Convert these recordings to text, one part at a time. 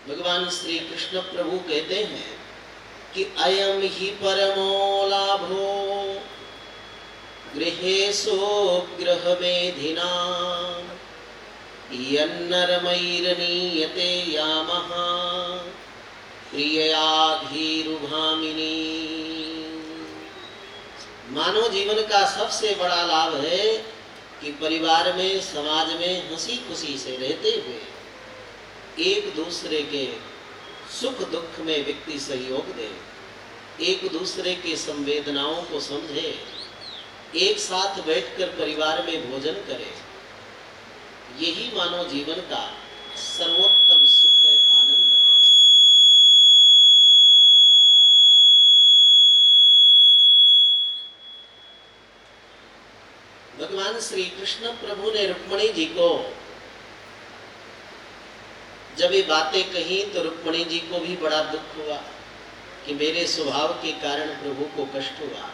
भगवान श्री कृष्ण प्रभु कहते हैं कि अयम ही परमो लाभो गृहेषु गृहमेधिनां यन्नरमैरनीयते यामः प्रियया धीरुभामिनी। मानव जीवन का सबसे बड़ा लाभ है कि परिवार में, समाज में हंसी खुशी से रहते हुए एक दूसरे के सुख दुख में व्यक्ति सहयोग दे, एक दूसरे के संवेदनाओं को समझे, एक साथ बैठकर परिवार में भोजन करे। यही मानव जीवन का सर्वोत्तम सुख है, आनंद है। भगवान श्री कृष्ण प्रभु ने रुक्मिणी जी को जब ये बातें कही तो रुक्मिणी जी को भी बड़ा दुख हुआ कि मेरे स्वभाव के कारण प्रभु को कष्ट हुआ।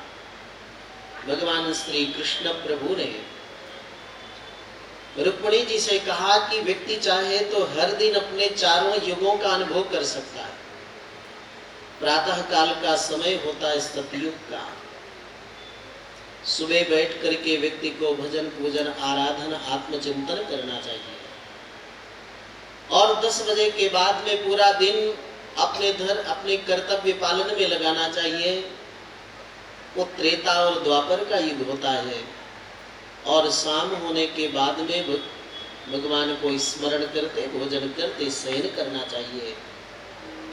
भगवान श्री कृष्ण प्रभु ने रुक्मिणी जी से कहा कि व्यक्ति चाहे तो हर दिन अपने चारों युगों का अनुभव कर सकता है। प्रातः काल का समय होता है सतयुग का। सुबह बैठ करके व्यक्ति को भजन पूजन आराधन आत्मचिंतन करना चाहिए और 10 बजे के बाद में पूरा दिन अपने कर्तव्य पालन में लगाना चाहिए। वो त्रेता और द्वापर का युग होता है और शाम होने के बाद में भगवान को स्मरण करते, भोजन करते, शयन करना चाहिए।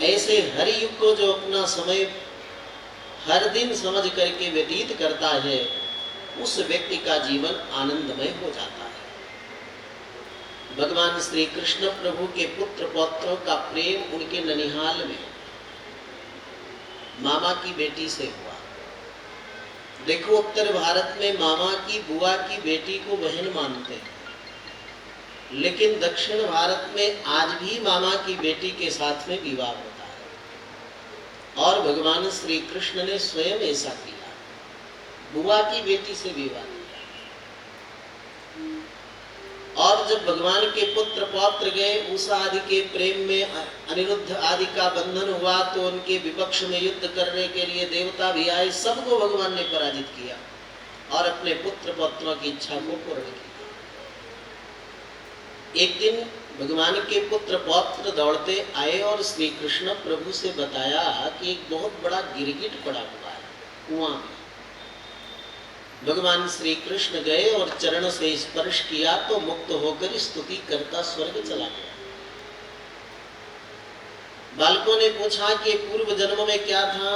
ऐसे हर युग को जो अपना समय हर दिन समझ करके व्यतीत करता है, उस व्यक्ति का जीवन आनंदमय हो जाता है। भगवान श्री कृष्ण प्रभु के पुत्र पौत्रों का प्रेम उनके ननिहाल में मामा की बेटी से हुआ। देखो, उत्तर भारत में मामा की बुआ की बेटी को बहन मानते हैं, लेकिन दक्षिण भारत में आज भी मामा की बेटी के साथ में विवाह होता है और भगवान श्री कृष्ण ने स्वयं ऐसा किया, बुआ की बेटी से विवाह किया। और जब भगवान के पुत्र पौत्र गए, उषा आदि के प्रेम में अनिरुद्ध आदि का बंधन हुआ तो उनके विपक्ष में युद्ध करने के लिए देवता भी आए। सबको भगवान ने पराजित किया और अपने पुत्र पौत्रों की इच्छा को पूर्ण किया। एक दिन भगवान के पुत्र पौत्र दौड़ते आए और श्री कृष्ण प्रभु से बताया कि एक बहुत बड़ा गिरगिट पड़ा हुआ है कुआं में। भगवान श्री कृष्ण गए और चरण से स्पर्श किया तो मुक्त होकर स्तुति करता स्वर्ग चला गया। बालकों ने पूछा कि पूर्व जन्म में क्या था?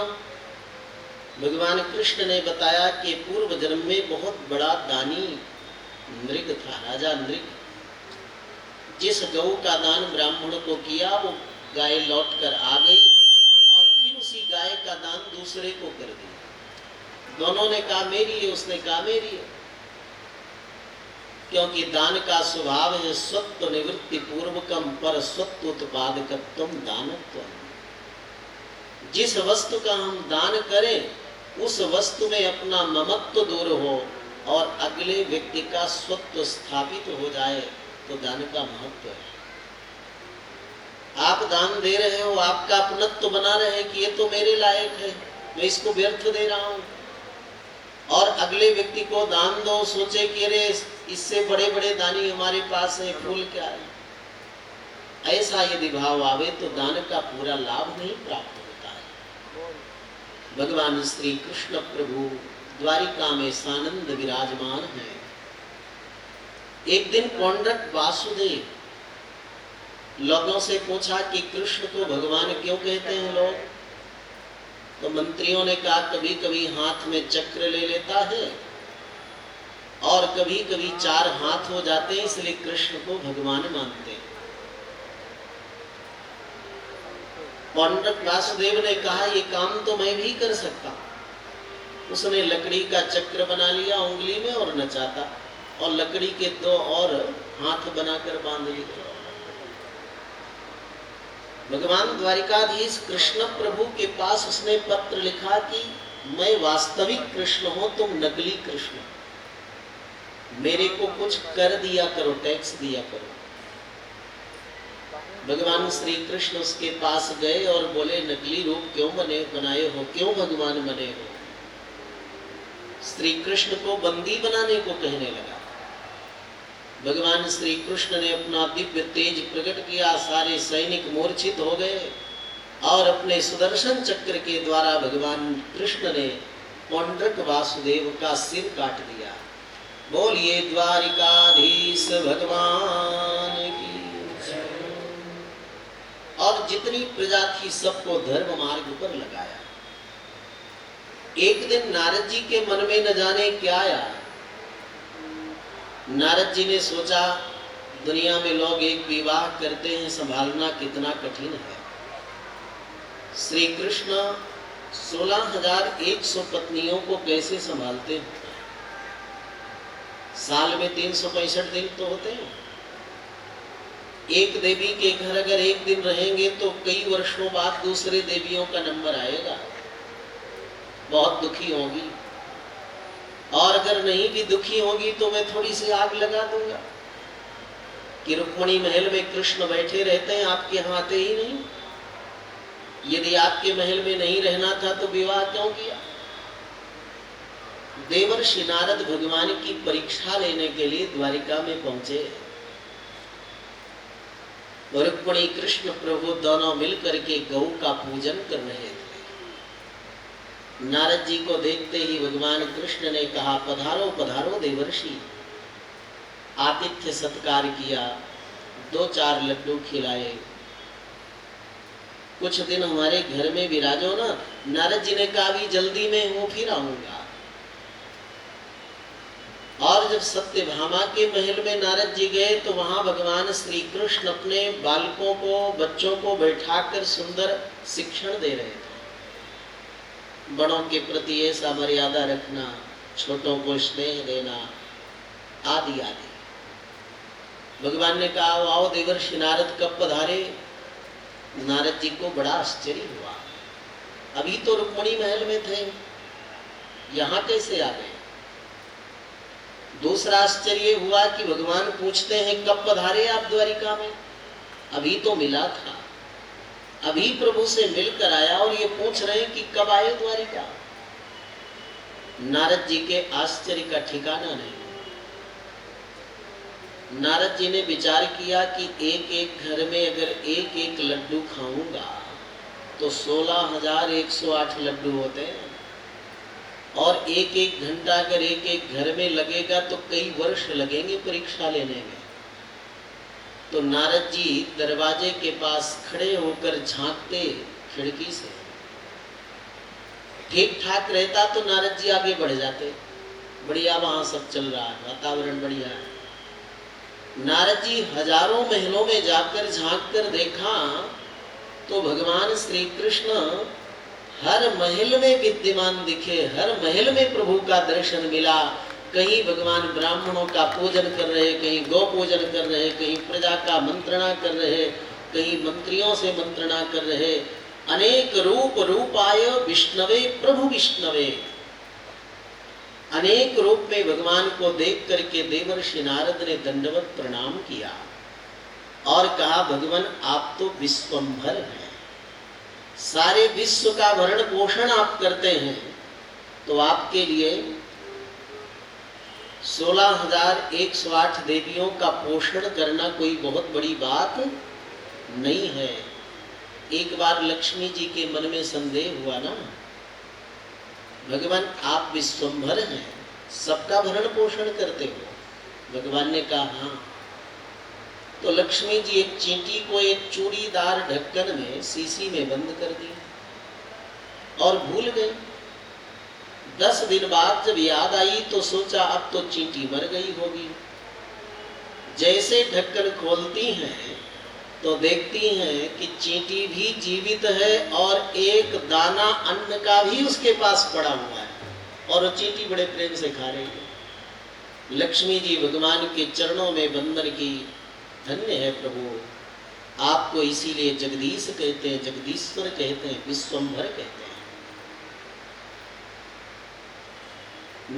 भगवान कृष्ण ने बताया कि पूर्व जन्म में बहुत बड़ा दानी नृग था, राजा नृग। जिस गौ का दान ब्राह्मण को किया वो गाय लौट कर आ गई और फिर उसी गाय का दान दूसरे को कर दिया। दोनों ने कहा मेरी है, उसने कहा मेरी है, क्योंकि दान का स्वभाव है स्वत्व निवृत्ति पूर्वकम पर स्वत्व उत्पादकत्वम दानत्वम। जिस वस्तु का हम दान करें उस वस्तु में अपना ममत्व दूर हो और अगले व्यक्ति का स्वत्व स्थापित हो जाए तो दान का महत्व है। आप दान दे रहे हो, आपका अपनत्व बना रहे कि ये तो मेरे लायक है, मैं इसको व्यर्थ दे रहा हूं, और अगले व्यक्ति को दान दो, सोचे कि अरे इससे बड़े बड़े दानी हमारे पास है, फूल क्या है। ऐसा यदि भाव आवे तो दान का पूरा लाभ नहीं प्राप्त होता है। भगवान श्री कृष्ण प्रभु द्वारिका में सानंद विराजमान है। एक दिन पौंड्रक वासुदेव लोगों से पूछा कि कृष्ण को भगवान क्यों कहते हैं लोग? तो मंत्रियों ने कहा कभी कभी हाथ में चक्र ले लेता है और कभी कभी 4 हाथ हो जाते हैं, इसलिए कृष्ण को भगवान मानते हैं। पौंड्रक वासुदेव ने कहा ये काम तो मैं भी कर सकता हूं। उसने लकड़ी का चक्र बना लिया उंगली में और नचाता और लकड़ी के 2 और हाथ बनाकर बांध लिए। भगवान द्वारिकाधीश कृष्ण प्रभु के पास उसने पत्र लिखा कि मैं वास्तविक कृष्ण हूं, तुम नकली कृष्ण, मेरे को कुछ कर दिया करो, टैक्स दिया करो। भगवान श्री कृष्ण उसके पास गए और बोले, नकली रूप क्यों बनाए हो, क्यों भगवान बने हो? श्री कृष्ण को बंदी बनाने को कहने लगा। भगवान श्री कृष्ण ने अपना दिव्य तेज प्रकट किया, सारे सैनिक मूर्छित हो गए और अपने सुदर्शन चक्र के द्वारा भगवान कृष्ण ने पौंड्रक वासुदेव का सिर काट दिया। बोलिए द्वारिकाधीश भगवान की। और जितनी प्रजा थी सबको धर्म मार्ग पर लगाया। एक दिन नारद जी के मन में न जाने क्या आया। नारद जी ने सोचा, दुनिया में लोग एक विवाह करते हैं, संभालना कितना कठिन है। श्री कृष्ण 16,100 पत्नियों को कैसे संभालते हैं? साल में 365 दिन तो होते हैं। एक देवी के घर अगर एक दिन रहेंगे तो कई वर्षों बाद दूसरे देवियों का नंबर आएगा, बहुत दुखी होगी। और अगर नहीं भी दुखी होगी तो मैं थोड़ी सी आग लगा दूंगा कि रुक्मिणी महल में कृष्ण बैठे रहते हैं, आपके यहाँ आते ही नहीं। यदि आपके महल में नहीं रहना था तो विवाह क्यों किया? देवर्षि नारद भगवान की परीक्षा लेने के लिए द्वारिका में पहुंचे। रुक्मिणी कृष्ण प्रभु दोनों मिलकर के गौ का पूजन कर रहे थे। नारद जी को देखते ही भगवान कृष्ण ने कहा, पधारो पधारो देवर्षि। आतिथ्य सत्कार किया, 2-4 लड्डू खिलाए। कुछ दिन हमारे घर में विराजो ना। नारद जी ने कहा, अभी जल्दी में हूं, फिर आऊंगा। और जब सत्यभामा के महल में नारद जी गए तो वहां भगवान श्री कृष्ण अपने बालकों को, बच्चों को बैठाकर सुंदर शिक्षण दे रहे थे। बड़ों के प्रति ऐसा मर्यादा रखना, छोटों को स्नेह देना, आदि आदि। भगवान ने कहा, आओ देवर्षि नारद कब पधारे? नारद जी को बड़ा आश्चर्य हुआ, अभी तो रुक्मिणी महल में थे, यहां कैसे आ गए? दूसरा आश्चर्य हुआ कि भगवान पूछते हैं, कब पधारे आप द्वारिका में? अभी तो मिला था, अभी प्रभु से मिलकर आया और ये पूछ रहे हैं कि कब आए द्वारिका। नारद जी के आश्चर्य का ठिकाना नहीं। नारद जी ने विचार किया कि एक एक घर में अगर एक एक लड्डू खाऊंगा तो 16,108 लड्डू होते हैं, और एक एक घंटा अगर एक एक घर में लगेगा तो कई वर्ष लगेंगे परीक्षा लेने में। तो नारद जी दरवाजे के पास खड़े होकर झांकते खिड़की से। ठीक ठाक रहता तो नारद जी आगे बढ़ जाते, बढ़िया वहां सब चल रहा है, वातावरण बढ़िया है। नारद जी हजारों महलों में जाकर झांक कर देखा तो भगवान श्री कृष्ण हर महल में विद्यमान दिखे, हर महल में प्रभु का दर्शन मिला। कहीं भगवान ब्राह्मणों का पूजन कर रहे, कहीं गौ पूजन कर रहे, कहीं प्रजा का मंत्रणा कर रहे, कहीं मंत्रियों से मंत्रणा कर रहे। अनेक रूप रूपाय विष्णवे प्रभु विष्णवे। अनेक रूप में भगवान को देख करके देवर्षि नारद ने दंडवत प्रणाम किया और कहा, भगवान आप तो विश्वंभर हैं, सारे विश्व का भरण पोषण आप करते हैं, तो आपके लिए 16,108 देवियों का पोषण करना कोई बहुत बड़ी बात नहीं है। एक बार लक्ष्मी जी के मन में संदेह हुआ ना, भगवान आप विश्वंभर हैं, सबका भरण पोषण करते हो। भगवान ने कहा हाँ। तो लक्ष्मी जी एक चींटी को एक चूड़ीदार ढक्कन में शीशी में बंद कर दी और भूल गई। 10 दिन बाद जब याद आई तो सोचा अब तो चींटी मर गई होगी। जैसे ढक्कन खोलती हैं तो देखती हैं कि चींटी भी जीवित है और एक दाना अन्न का भी उसके पास पड़ा हुआ है और वो चींटी बड़े प्रेम से खा रही है। लक्ष्मी जी भगवान के चरणों में वंदन की, धन्य है प्रभु, आपको इसीलिए जगदीश कहते हैं, जगदीश्वर कहते हैं, विश्वंभर कहते हैं।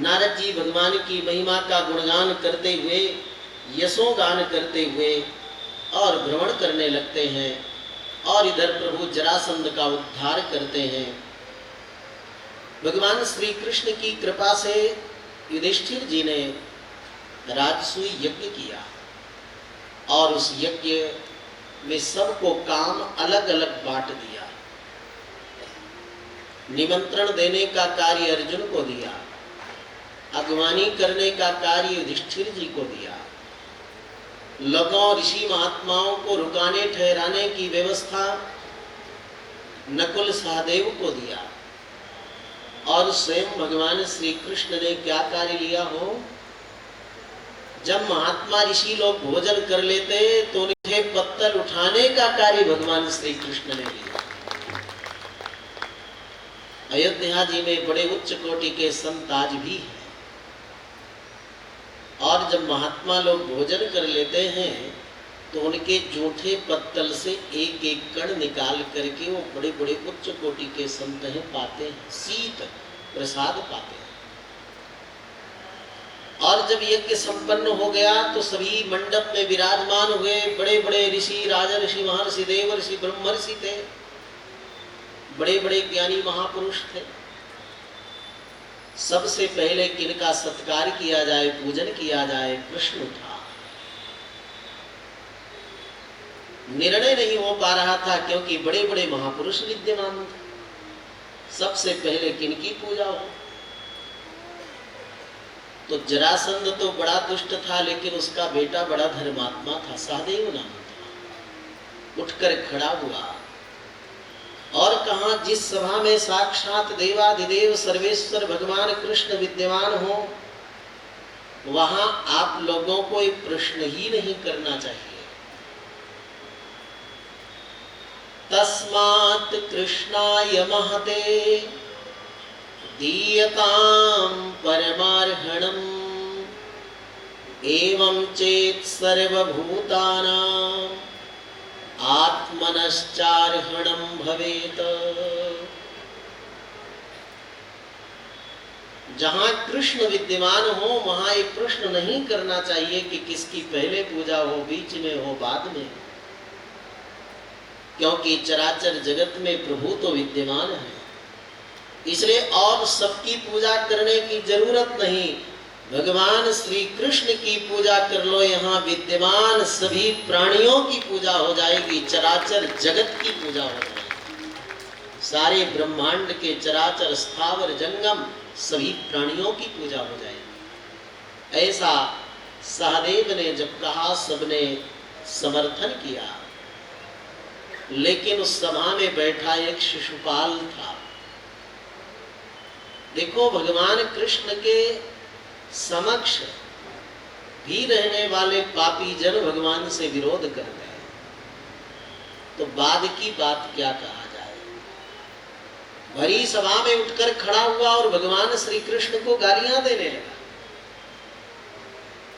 नारद जी भगवान की महिमा का गुणगान करते हुए, यशोगान करते हुए और भ्रमण करने लगते हैं और इधर प्रभु जरासंध का उद्धार करते हैं। भगवान श्री कृष्ण की कृपा से युधिष्ठिर जी ने राजसूय यज्ञ किया और उस यज्ञ में सबको काम अलग अलग बांट दिया। निमंत्रण देने का कार्य अर्जुन को दिया, अगवानी करने का कार्य युधिष्ठिर जी को दिया, लोगों ऋषि महात्माओं को रुकाने ठहराने की व्यवस्था नकुल सहदेव को दिया और स्वयं भगवान श्री कृष्ण ने क्या कार्य लिया हो। जब महात्मा ऋषि लोग भोजन कर लेते तो उनके पत्तल उठाने का कार्य भगवान श्री कृष्ण ने लिया। अयोध्या जी में बड़े उच्च कोटि के संत आज भी हैं और जब महात्मा लोग भोजन कर लेते हैं तो उनके जूठे पत्तल से एक एक कण निकाल करके वो बड़े बड़े उच्च कोटि के संत हैं पाते हैं, शीत प्रसाद पाते हैं। और जब यज्ञ संपन्न हो गया तो सभी मंडप में विराजमान हुए बड़े बड़े ऋषि, राजा ऋषि, महर्षि, देव ऋषि, ब्रह्मर्षि थे, बड़े बड़े ज्ञानी महापुरुष थे। सबसे पहले किनका सत्कार किया जाए, पूजन किया जाए, प्रश्न उठा। निर्णय नहीं हो पा रहा था क्योंकि बड़े बड़े महापुरुष विद्यमान थे। सबसे पहले किनकी पूजा हो? तो जरासंध तो बड़ा दुष्ट था लेकिन उसका बेटा बड़ा धर्मात्मा था, सहदेव नाम था। उठकर खड़ा हुआ और कहा, जिस सभा में साक्षात देवाधिदेव सर्वेश्वर भगवान कृष्ण विद्यमान हो वहां आप लोगों को एक प्रश्न ही नहीं करना चाहिए। तस्मात् कृष्णाय महते दीयतां परमार्हणम् एवं चेत् सर्वभूतानां आत्मनश्चार्हणं भवेत। जहां कृष्ण विद्यमान हो वहां एक प्रश्न नहीं करना चाहिए कि किसकी पहले पूजा हो, बीच में हो, बाद में, क्योंकि चराचर जगत में प्रभु तो विद्यमान है, इसलिए और सबकी पूजा करने की जरूरत नहीं। भगवान श्री कृष्ण की पूजा कर लो, यहाँ विद्यमान सभी प्राणियों की पूजा हो जाएगी, चराचर जगत की पूजा हो जाएगी। सारे ब्रह्मांड के चराचर स्थावर जंगम सभी प्राणियों की पूजा हो जाएगी। ऐसा सहदेव ने जब कहा सबने समर्थन किया, लेकिन उस सभा में बैठा एक शिशुपाल था। देखो, भगवान कृष्ण के समक्ष भी रहने वाले पापी जन भगवान से विरोध कर रहे हैं, तो बाद की बात क्या कहा जाए। भरी सभा में उठकर खड़ा हुआ और भगवान श्री कृष्ण को गालियां देने लगा।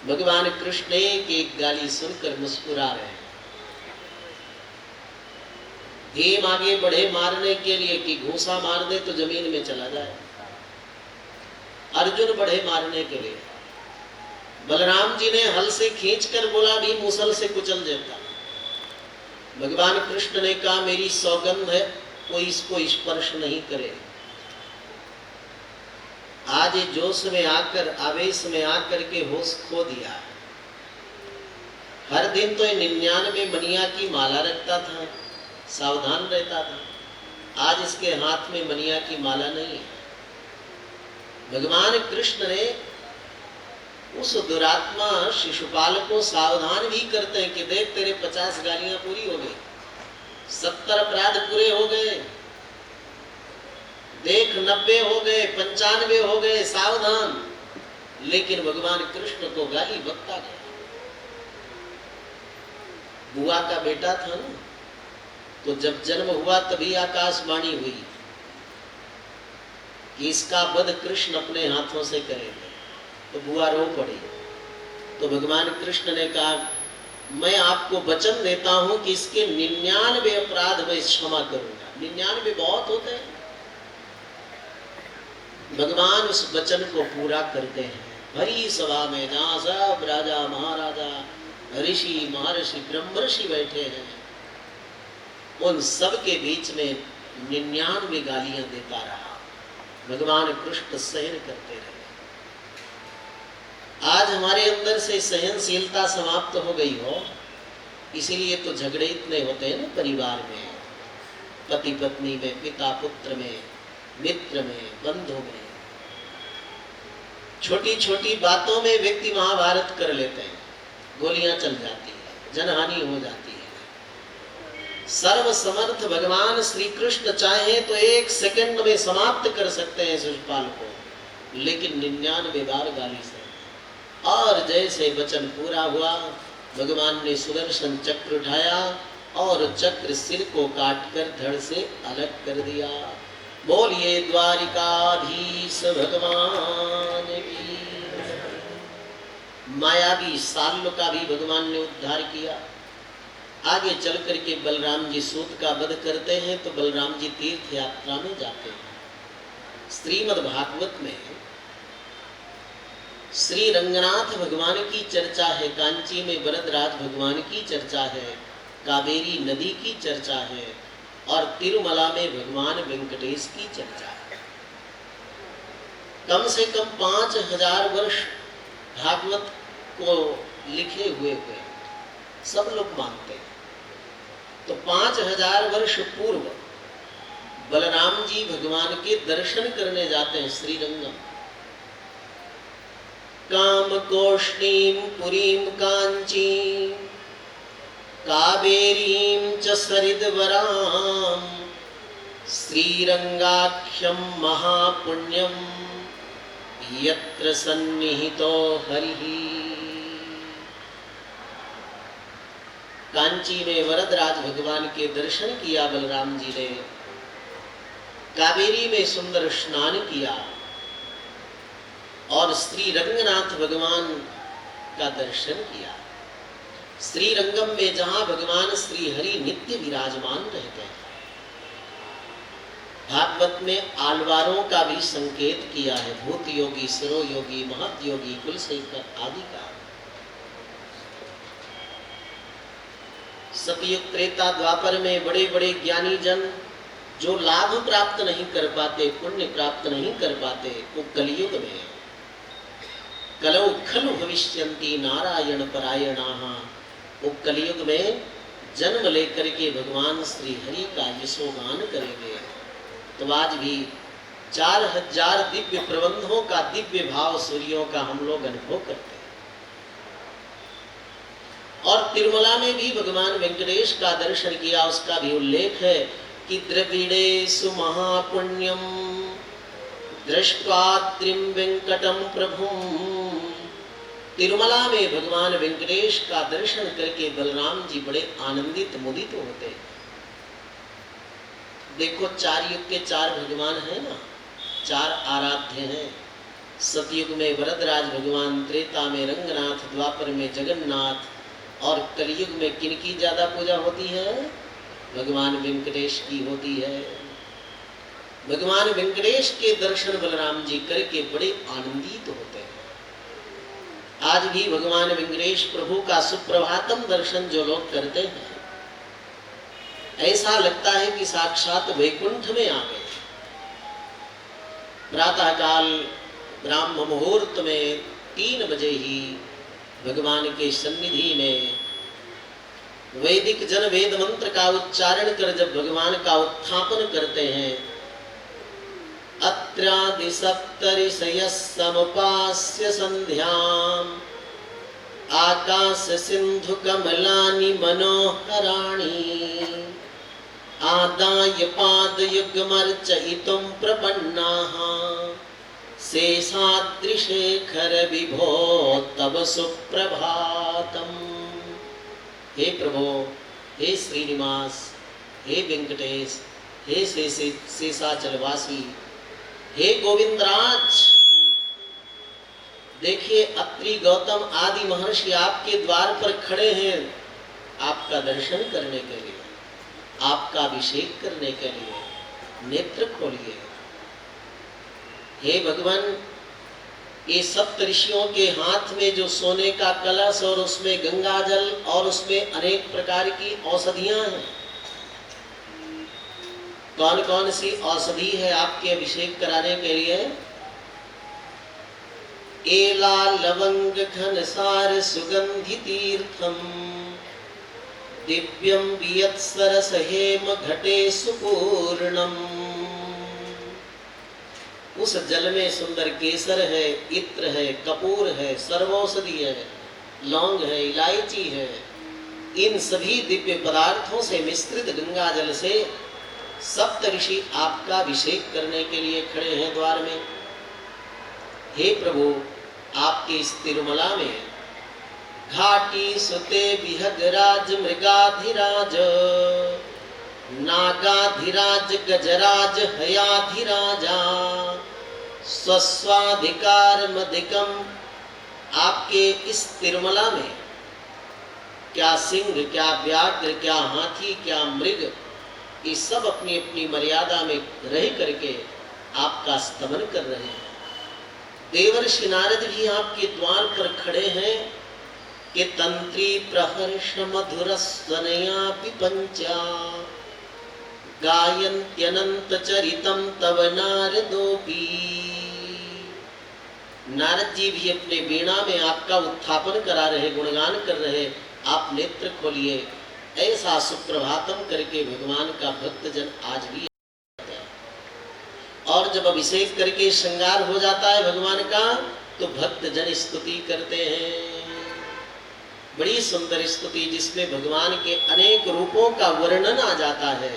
भगवान कृष्ण एक गाली सुनकर मुस्कुरा रहे हैं। भीम आगे बढ़े मारने के लिए कि घूसा मार दे तो जमीन में चला जाए। अर्जुन बढ़े मारने के लिए। बलराम जी ने हल से खींचकर बोला भी मुसल से कुचल देता। भगवान कृष्ण ने कहा, मेरी सौगंध है कोई इसको स्पर्श नहीं करे। आज जोश में आकर, आवेश में आकर के होश खो दिया। हर दिन तो 99 मनिया की माला रखता था, सावधान रहता था। आज इसके हाथ में मनिया की माला नहीं है। भगवान कृष्ण ने उस दुरात्मा शिशुपाल को सावधान भी करते हैं कि देख, तेरे 50 गालियां पूरी हो गई, 70 अपराध पूरे हो गए, देख 90 हो गए, 95 हो गए, सावधान। लेकिन भगवान कृष्ण को गाली बकता गया। बुआ का बेटा था ना, तो जब जन्म हुआ तभी आकाशवाणी हुई कि इसका वध कृष्ण अपने हाथों से करेंगे। तो बुआ रो पड़ी। तो भगवान कृष्ण ने कहा, मैं आपको वचन देता हूं कि इसके 99 अपराध मैं क्षमा करूंगा। 99 बहुत होते हैं। भगवान उस वचन को पूरा करते हैं। भरी सभा में जहां सब राजा महाराजा ऋषि महर्षि ब्रह्मर्षि बैठे हैं, उन सब के बीच में 99 गालियां देता रहा। भगवान कृष्ण सहन करते रहे। आज हमारे अंदर से सहनशीलता समाप्त हो गई हो, इसीलिए तो झगड़े इतने होते हैं ना, परिवार में, पति पत्नी में, पिता पुत्र में, मित्र में, बंधु में। छोटी छोटी बातों में व्यक्ति महाभारत कर लेते हैं, गोलियां चल जाती है, जनहानि हो जाती है। सर्वसमर्थ भगवान श्री कृष्ण चाहे तो 1 सेकंड में समाप्त कर सकते हैं शिशुपाल को, लेकिन 99 बार गाली से। और जैसे वचन पूरा हुआ, भगवान ने सुदर्शन चक्र उठाया और चक्र सिर को काटकर धड़ से अलग कर दिया। बोलिए द्वारिकाधीश भगवान की। मायावी साल्व का भी भगवान ने उद्धार किया। आगे चल करके बलराम जी सूत का वध करते हैं तो बलराम जी तीर्थ यात्रा में जाते हैं। श्रीमद् भागवत में श्री रंगनाथ भगवान की चर्चा है, कांची में वरदराज भगवान की चर्चा है, कावेरी नदी की चर्चा है और तिरुमला में भगवान वेंकटेश की चर्चा है। कम से कम 5000 वर्ष भागवत को लिखे हुए सब लोग मानते हैं। तो 5000 वर्ष पूर्व बलराम जी भगवान के दर्शन करने जाते हैं श्रीरंगम। काम कोष्णीम पुरीम कांचीम कावेरीम च सरिद्वराम श्रीरंगाख्यम महापुण्यम यत्र सन्निहितो हरिः। कांची में वरदराज भगवान के दर्शन किया बलराम जी ने, कावेरी में सुंदर स्नान किया और श्री रंगनाथ भगवान का दर्शन किया। श्री रंगम में जहां भगवान श्री हरि नित्य विराजमान रहते हैं। भागवत में आलवारों का भी संकेत किया है, भूत योगी, सिरो योगी, महत योगी, कुलशेखर आदि का। सतयुग त्रेता द्वापर में बड़े बड़े ज्ञानी जन जो लाभ प्राप्त नहीं कर पाते, पुण्य प्राप्त नहीं कर पाते, वो कलयुग में कलौ खलु भविष्यन्ति नारायण परायणाः, वो कलयुग में जन्म लेकर के भगवान श्री हरि का यशोगान करेंगे। तो आज भी 4000 दिव्य प्रबंधों का दिव्य भाव सूर्यों का हम लोग अनुभव करते हैं। और तिरुमला में भी भगवान वेंकटेश का दर्शन किया। उसका भी उल्लेख है कि द्रविड़ेषु महापुण्यम दृष्ट्वा त्रिं वेंकटम प्रभुम। तिरुमला में भगवान वेंकटेश का दर्शन करके बलराम जी बड़े आनंदित मुदित होते हैं। देखो 4 युग के 4 भगवान हैं ना, 4 आराध्य हैं। सतयुग में वरदराज भगवान, त्रेता में रंगनाथ, द्वापर में जगन्नाथ और कलयुग में किनकी ज्यादा पूजा होती है? भगवान वेंकटेश की होती है। भगवान वेंकटेश के दर्शन बलराम जी करके बड़े आनंदित होते हैं। आज भी भगवान वेंकटेश प्रभु का सुप्रभातम दर्शन जो लोग करते हैं, ऐसा लगता है कि साक्षात वैकुंठ में आ गए। प्रातः काल ब्राह्म मुहूर्त में 3 बजे ही भगवान के सन्निधि में वैदिक जन वेद मंत्र का उच्चारण कर जब भगवान का उत्थापन करते हैं, अत्रादि सप्तऋषयः समुपास्य संध्याम् आकाश सिंधु कमलानि मनोहराणि आदाय पादयुग्मर्चयितुं प्रपन्नाः शेषाद्रिशेखर विभो तव सुप्रभातम्। हे प्रभो, हे श्रीनिवास, हे वेंकटेश, हे शेषाचलवासी, हे गोविंदराज। देखिए अत्रि, गौतम आदि महर्षि आपके द्वार पर खड़े हैं आपका दर्शन करने के लिए, आपका अभिषेक करने के लिए। नेत्र खोलिए। हे भगवान, ये सप्त ऋषियों के हाथ में जो सोने का कलश और उसमें गंगा जल और उसमें अनेक प्रकार की औषधियां हैं, कौन कौन सी औषधि है आपके अभिषेक कराने के लिए? एला लवंग घनसार सुगंधि तीर्थम दिव्यम वियत्सरस हेम घटे सुपूर्णम। उस जल में सुंदर केसर है, इत्र है, कपूर है, सर्वौषधि है, लौंग है, इलायची है। इन सभी दिव्य पदार्थों से मिश्रित गंगा जल से सप्त ऋषि आपका अभिषेक करने के लिए खड़े हैं द्वार में। हे प्रभु, आपके इस तिरुमला में घाटी सुते विहगराज मृगाधिराज नागाधिराज गजराज हयाधिराजा स्वस्वाधिकार मधिकम। आपके इस तिरुमला में क्या सिंह, क्या व्याघ्र, क्या हाथी, क्या मृग, ये सब अपनी अपनी मर्यादा में रह करके आपका स्तमन कर रहे हैं। देवर्षि नारद भी आपके द्वार पर खड़े हैं कि तंत्री प्रहर्ष मधुर स्वनया पिपंचा गायन्त्यनंत चरितम तव नारदोपी। नारद जी भी अपने वीणा में आपका उत्थापन करा रहे, गुणगान कर रहे। आप नेत्र खोलिए, ऐसा सुप्रभातम करके भगवान का भक्तजन आज भी। और जब अभिषेक करके श्रृंगार हो जाता है भगवान का, तो भक्तजन स्तुति करते हैं। बड़ी सुंदर स्तुति जिसमें भगवान के अनेक रूपों का वर्णन आ जाता है।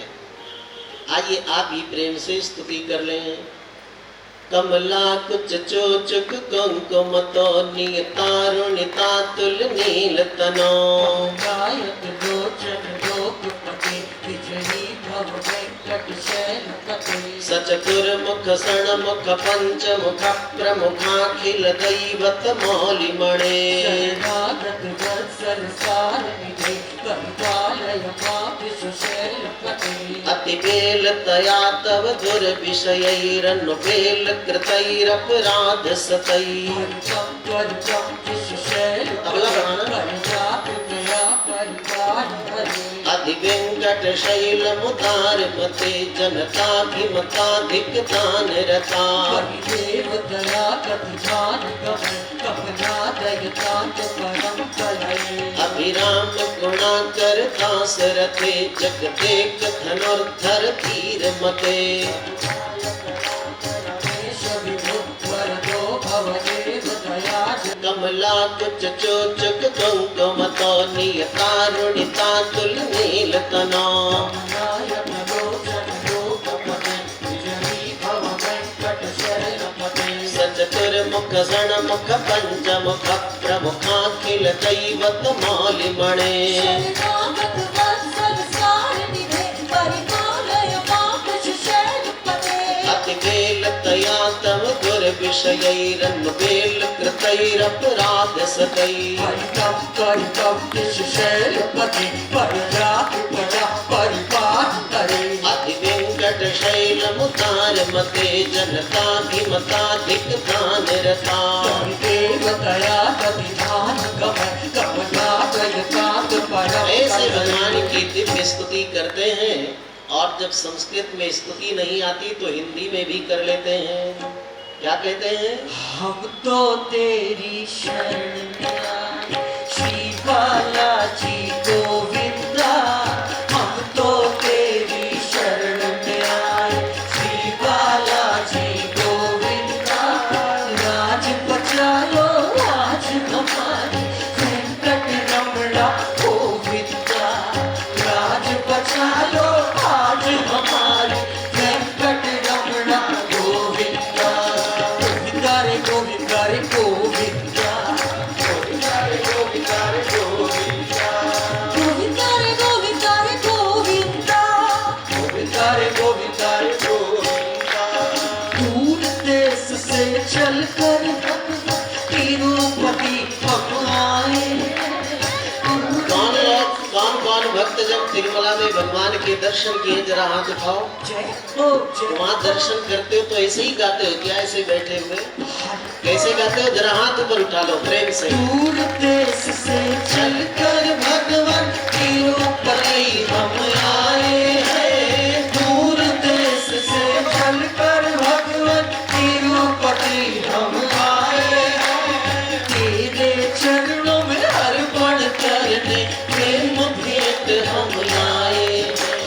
आइए आप ही प्रेम से स्तुति कर लें। कमला कुच चोचुक कुंकुम तो नियतारुणिता तुल नील तनो गायक लोचन लोकपति विजयी भव वेंकट शैलपति सचतुर मुख सण मुख पंच मुख प्रमुखाखिल दैवत मौलिमणे शरणागत वत्सल सारनिधि कंकालय कापिश शैलपति अति बेल तया तव दुर्विषयैरनुपेल कृतैरपराध सतै। अधि वेंकट शैल मुदार मते जनताभिमताधिक दान रता अभिराम गुणाकर दास रथे जगदेक धनुर्धर धीर मते कमला कुच चोचुक कुंकुम तो नियतारुणिता तुल नील तनो सचतुर मुख सण मुख पंच मुख प्रमुखाखिल दैवत मौलिमणे अतिकेल तया तव दुर्विषयैरनुपेल कृतैरपराध सतै। अति वेंकट शैल मुदार मते जनताभिमताधिक दान रता ऐसे भगवान की दिव्य स्तुति करते हैं। और जब संस्कृत में स्तुति नहीं आती तो हिंदी में भी कर लेते हैं। क्या कहते हैं? हम तो तेरी शरण में आए श्री बालाजी गोविंदा, हम तो तेरी शरण में आए श्री बालाजी गोविंदा। राज बचा लो आज हमारी वेंकट रमणा गोविंदा, राज बचा लो आज हमारी वेंकट रमणा गोविंदा। गोविंदा रे गोविंदा रे गोविंदा, गोविंदा रे गोविंदा रे गोविंदा, गोविंदा रे गोविंदा रे गोविंदा, गोविंदा रे गोविंदा रे गोविंदा। दूर देश से चलकर तिरुपति हम आए। कौन लोग कौन कौन भक्त जब तिरुमला में भगवान के दर्शन किए जरा हाथ उठाओ। वहाँ दर्शन करते हो तो ऐसे ही गाते हो क्या, ऐसे बैठे हुए कैसे गाते हो, जरा हाथ ऊपर उठा लो प्रेम से। दूर देश से चलकर भगवान तिरुपति हम आए हैं, दूर देश से चलकर भगवान तिरुपति हम आए हैं, तेरे चरणों में अर्पण करने प्रेम भेंट हम लाए हैं,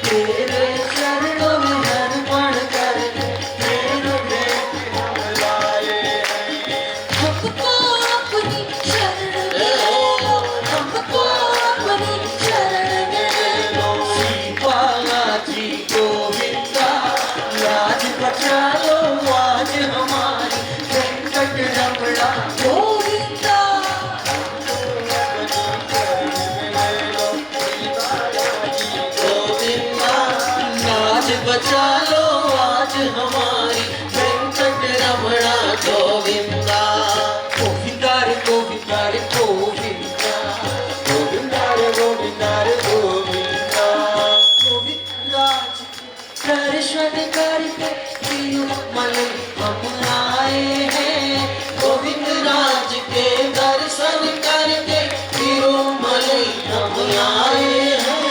तेरे चरणों में अर्पण करने प्रेम भेंट हम लाए हैं। हमको अपनी शरण दे लो, हमको अपनी शरण दे लो। श्री बालाजी गोविंदा, लाज बचा लो आज हमारी, वेंकट रमणा गोविंदा गोविंदा, लाज बचा लो आज हमारी, वेंकट रमणा गोविंदा। गोविंदा रे गोविंदा रे गोविंदा, गोविंदा रे गोविंदा रे गोविंदा। गोविंदराज दर्शन करके तिरुमल हम आए हैं, गोविंदराज के दर्शन करके तिरुमल हम आए हैं।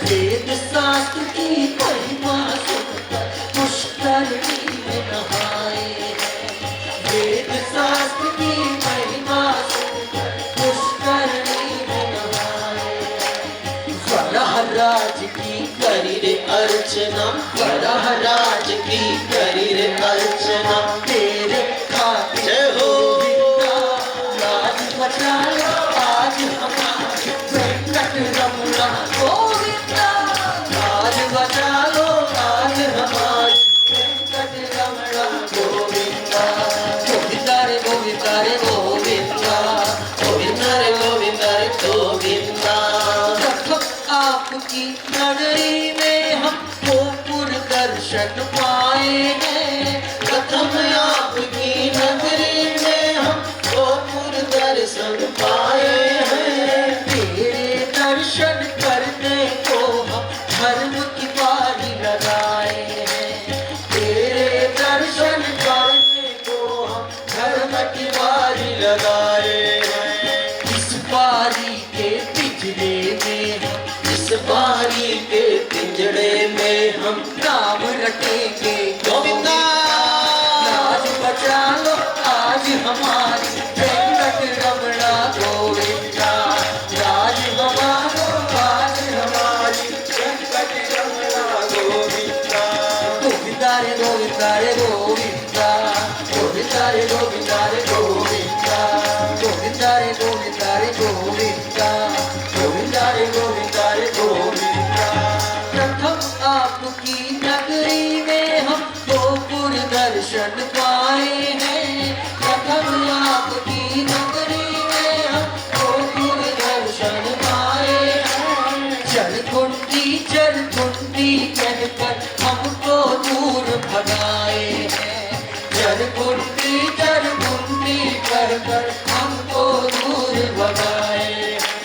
वेद शास्त्र की महिमा सुनकर पुष्करणी में नहाए हैं, वेद शास्त्र की महिमा सुनकर पुष्करणी में नहाए हैं। वरहराज की करी रे अर्चना, वरहराज की करी रे अर्चना, तेरे खातिर जय हो। गोविंदा, लाज बचा लो आज हमारी, वेंकट रमणा गोविंदा, लाज बचा लो आज हमारी, वेंकट रमणा गोविंदा। गोविंदा रे गोविंदा रे गोविंदा, गोविंदा रे गोविंदा रे गोविंदा। जब आपकी नगरी में हम गोपुर दर्शन पाए हैं, प्रथम आपकी नगरी में हम गोपुर दर्शन पाए हैं, तेरे दर्शन करने को हम धर्म की बारी लगाए हैं, तेरे दर्शन करने को हम धर्म की बारी लगाए हैं। इस बारी के पिछले में हम, इस बारी के पिंजड़े में हम नाम रखेंगे गोविंदा, लाज बचा लो आज हमारी, वेंकट रमणा गोविंदा, लाज हमारो आज हमारी, वेंकट रमणा गोविंदा। गोविंदा रे गोविंदा रे गोविंदा, गोविंदा रे गोविंदा रे गोविंदा, गोविंदा रे गोविंदा रे गोविंदा, गोविंदा रे गोविंदा रे गोविंदा। प्रथम आपकी नगरी में हम गोपुर दर्शन पाए हैं, प्रथम आपकी नगरी में हम गोपुर दर्शन पाए हैं। जलकुंडी कहकर हमको दूर भगाए हैं, जलकुंडी कहकर हमको दूर भगाए हैं।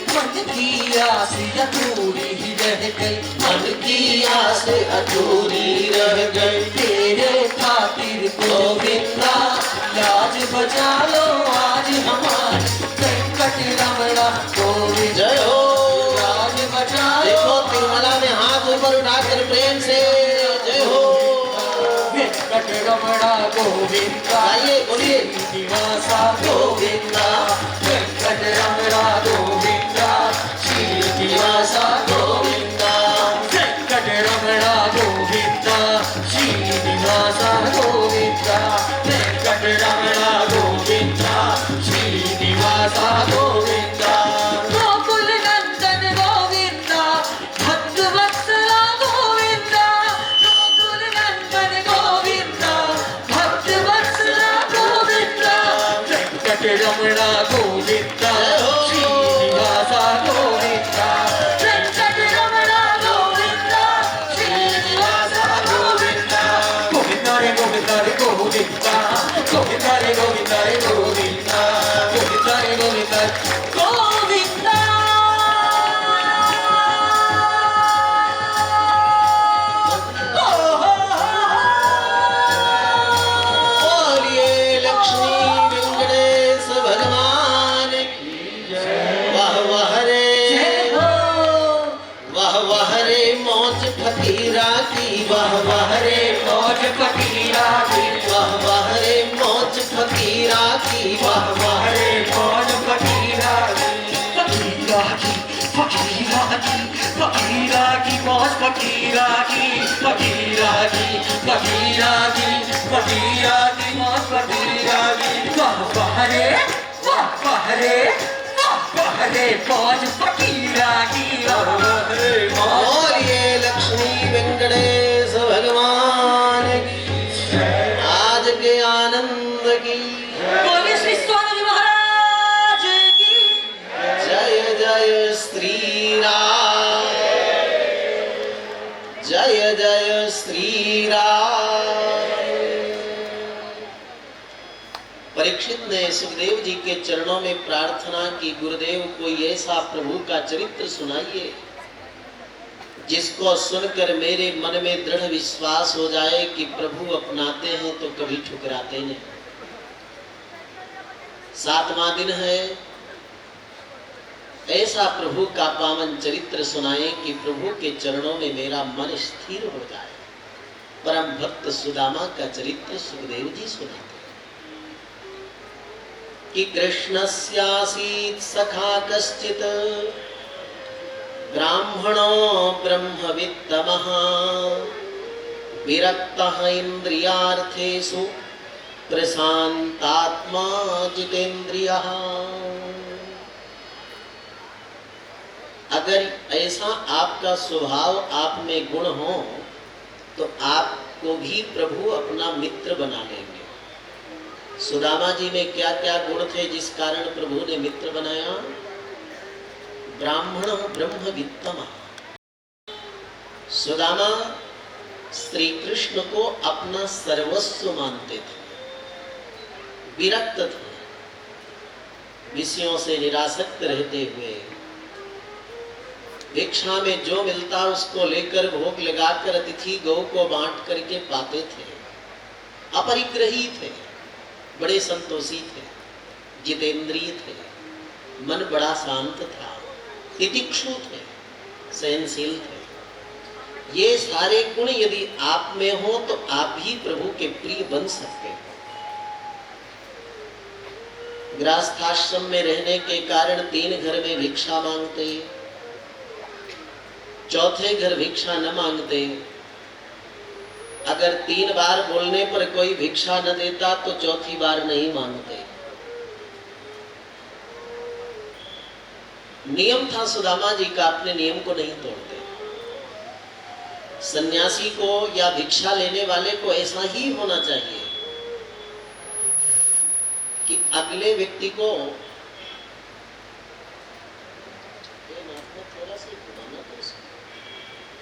मन की आस अधूरी रह गई, मन की आस अधूरी रह गई, तेरे खातिर गोविंदा, लाज बचा लो आज हमारी, वेंकट रमणा गोविंदा। जय हो। लाज बचा लो देखो तिरुमला में हाथ ऊपर उठाकर प्रेम से जय हो। वेंकट रमणा गोविंदा, गाइए, बोलिए। श्रीनिवासा गोविंदा, वेंकट रमणा गोविंदा, श्रीनिवासा गोविंदा, वेंकट रमणा गोविंदा, श्रीनिवासा गोविंदा, वेंकट रमणा गोविंदा, श्रीनिवासा गोविंदा। गोकुल नंदन गोविंदा, भक्त वत्सला गोविंदा, गोकुल नंदन गोविंदा, भक्त वत्सला गोविंदा, वेंकट रमणा गोविंदा, श्रीनिवासा फकीरा की वाह वाह रे, मौज फकीरा की, वाह वाह रे मौज फकीरा की, वाह वाह रे। हरे मौज फकीरा की, फकीरा की, फकीरा की, फकीरा की मौज फकीरा की, फकीरा की, फकीरा की, फकीरा की मौज फकीरा की। वाह वाह रे, वाह वाह रे, वाह वाह रे मौज फकीरा की, वाह वाह रे मौज। और ये लक्ष्मी वेंकटेश भगवान की आज के आनंद की बोलिए श्री स्वामी महाराज की। जय जय श्री राम, जय जय श्री राम। परीक्षित ने सुखदेव जी के चरणों में प्रार्थना की, गुरुदेव कोई ऐसा प्रभु का चरित्र सुनाइए जिसको सुनकर मेरे मन में दृढ़ विश्वास हो जाए कि प्रभु अपनाते हैं तो कभी ठुकराते नहीं। 7वां दिन है, ऐसा प्रभु का पावन चरित्र सुनाए कि प्रभु के चरणों में मेरा मन स्थिर हो जाए। परम भक्त सुदामा का चरित्र सुखदेव जी सुनाते कि कृष्णस्यासीत् सखा कश्चित् ब्राह्मणो ब्रह्मवित्तमः विरक्तः इन्द्रियार्थेषु प्रशान्तात्मा जितेन्द्रियः। अगर ऐसा आपका स्वभाव आप में गुण हो तो आपको भी प्रभु अपना मित्र बना लेंगे। सुदामा जी में क्या क्या गुण थे जिस कारण प्रभु ने मित्र बनाया? ब्राह्मण ब्रह्मवित्तम। सुदामा श्री कृष्ण को अपना सर्वस्व मानते थे, विरक्त थे, विषयों से निरासक्त रहते हुए भिक्षा में जो मिलता उसको लेकर भोग लगाकर अतिथि गौ को बांट करके पाते थे, अपरिग्रही थे, बड़े संतोषी थे, जितेंद्रिय थे, मन बड़ा शांत था, तितिक्षु थे, सहनशील थे। ये सारे गुण यदि आप में हो तो आप भी प्रभु के प्रिय बन सकते हो। गृहस्थाश्रम में रहने के कारण 3 घर में भिक्षा मांगते, चौथे घर भिक्षा न मांगते। अगर 3 बार बोलने पर कोई भिक्षा न देता तो चौथी बार नहीं मांगते। नियम था सुदामा जी का, अपने नियम को नहीं तोड़ते। सन्यासी को या भिक्षा लेने वाले को ऐसा ही होना चाहिए कि अगले व्यक्ति को थोड़ा सा घुमाना तो,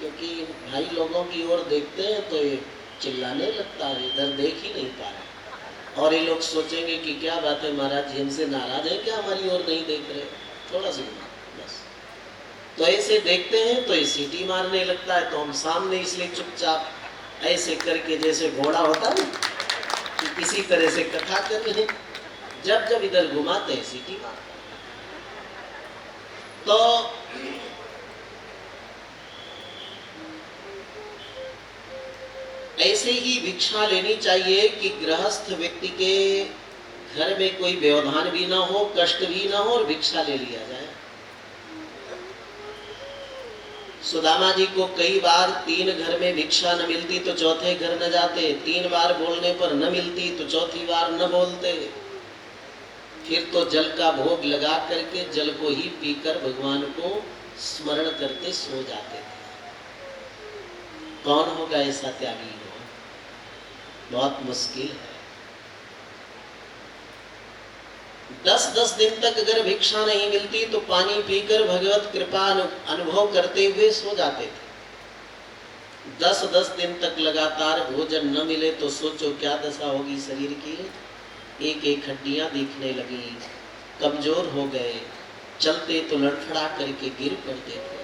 क्योंकि भाई लोगों की ओर देखते हैं तो ये चिल्लाने लगता है, इधर देख ही नहीं पा रहे और ये लोग सोचेंगे कि क्या बात है महाराज जी हमसे नाराज है क्या, हमारी ओर नहीं देख रहे। थोड़ा सा बस, तो ऐसे देखते हैं तो ये सीटी मारने लगता है, तो हम सामने इसलिए चुपचाप ऐसे करके जैसे घोड़ा होता है कि किसी तरह से कथा कर रहे, जब जब इधर घुमाते हैं सीटी मारते। तो ऐसे ही भिक्षा लेनी चाहिए कि गृहस्थ व्यक्ति के घर में कोई व्यवधान भी ना हो, कष्ट भी ना हो और भिक्षा ले लिया जाए। सुदामा जी को कई बार 3 घर में भिक्षा न मिलती तो चौथे घर न जाते, 3 बार बोलने पर न मिलती तो चौथी बार न बोलते, फिर तो जल का भोग लगा करके जल को ही पीकर भगवान को स्मरण करते सो जाते थे। कौन होगा ऐसा त्यागी हो? बहुत मुश्किल है। 10-10 दिन तक अगर भिक्षा नहीं मिलती तो पानी पीकर भगवत कृपा अनुभव करते हुए सो जाते थे। 10-10 दिन तक लगातार भोजन न मिले तो सोचो क्या दशा होगी शरीर की। एक एक हड्डियां दिखने लगी, कमजोर हो गए, चलते तो लड़खड़ा करके गिर पड़ते थे।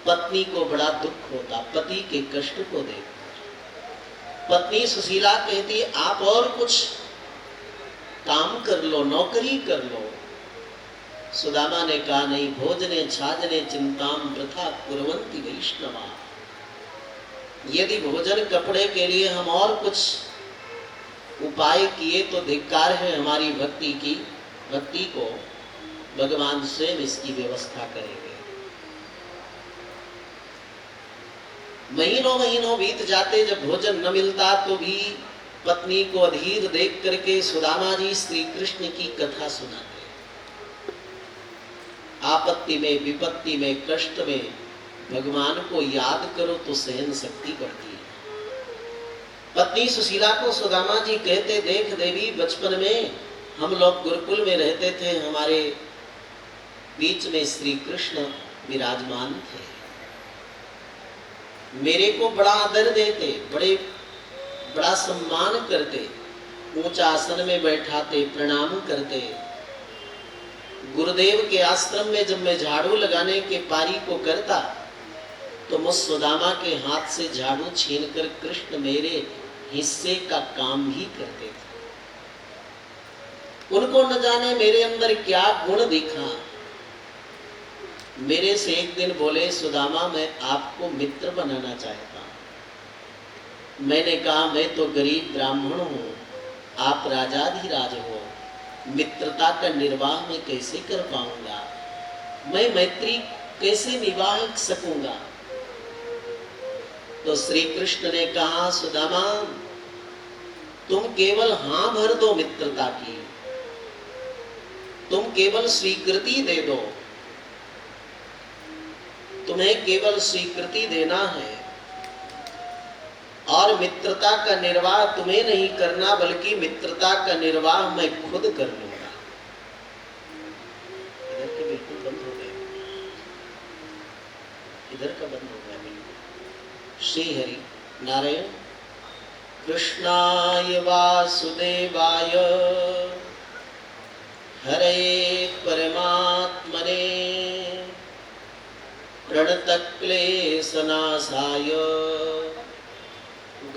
पत्नी को बड़ा दुख होता पति के कष्ट को देखकर। पत्नी सुशीला कहती आप और कुछ काम कर लो, नौकरी कर लो, सुदामा ने कहा, नहीं, भोजने छाजने चिंताम वृथा कुर्वन्ति वैष्णवा। यदि भोजन कपड़े के लिए हम और कुछ उपाय किए तो धिक्कार है हमारी भक्ति की। भक्ति को भगवान स्वयं इसकी व्यवस्था करेंगे। महीनों महीनों बीत जाते, जब भोजन न मिलता तो भी पत्नी को अधीर देख करके सुदामा जी श्री कृष्ण की कथा सुनाते। आपत्ति में, विपत्ति में, कष्ट में भगवान को याद करो तो सहन शक्ति बढ़ती है। पत्नी सुशीला को सुदामा जी कहते, देख देवी, बचपन में हम लोग गुरुकुल में रहते थे, हमारे बीच में श्री कृष्ण विराजमान थे, मेरे को बड़ा आदर देते, बड़ा सम्मान करते, ऊंचा आसन में बैठाते, प्रणाम करते। गुरुदेव के आश्रम में जब मैं झाड़ू लगाने के पारी को करता तो मुझ सुदामा के हाथ से झाड़ू छीनकर कृष्ण मेरे हिस्से का काम भी करते थे। उनको न जाने मेरे अंदर क्या गुण दिखा, मेरे से एक दिन बोले, सुदामा, मैं आपको मित्र बनाना चाहता हूं। मैंने कहा, मैं तो गरीब ब्राह्मण हूं, आप राजाधिराज हो, मित्रता का निर्वाह मैं कैसे कर पाऊंगा, मैं मैत्री कैसे निभा सकूंगा। तो श्री कृष्ण ने कहा, सुदामा, तुम केवल हां भर दो मित्रता की, तुम केवल स्वीकृति दे दो, तुम्हें केवल स्वीकृति देना है और मित्रता का निर्वाह तुम्हें नहीं करना, बल्कि मित्रता का निर्वाह मैं खुद कर लूंगा। इधर के बिल्कुल बंद हो गए, इधर का बंद हो गया बिल्कुल। श्री हरि नारायण। कृष्णाय वासुदेवाय हरे परमात्मने प्रणतक्लेशनाशाय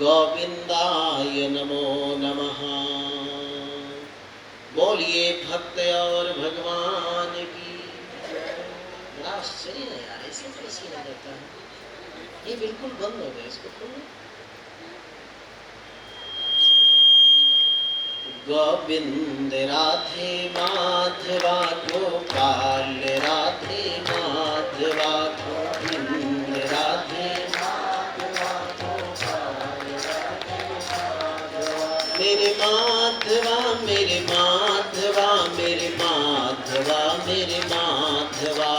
गोविंदाय नमो नमः। बोलिए भक्त और भगवान की। बड़ा आश्चर्य है यार, ऐसे कैसे लग जाता है। ये बिल्कुल बंद हो गया, इसको खोलो। गोविंद राधे माधवा गोपाल राधे माधवा गोविंद राधे माधवा गोपाल मेरे माधवा मेरे माधवा मेरे माधवा मेरे माधवा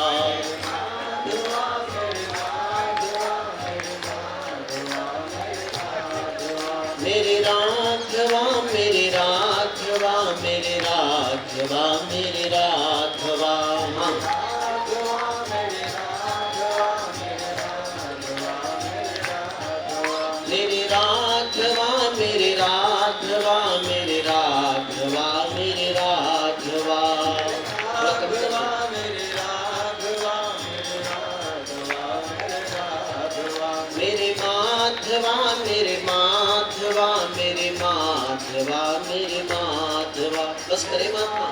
मेरे राघवा मेरे राघवा मेरे राघवा मेरे राघवा मेरे राघवा मेरे राघवा मेरे राघवा मेरे राघवा मेरे माधवा मेरे माधवा मेरे माधवा मेरे माधवा। बस करे महात्मा।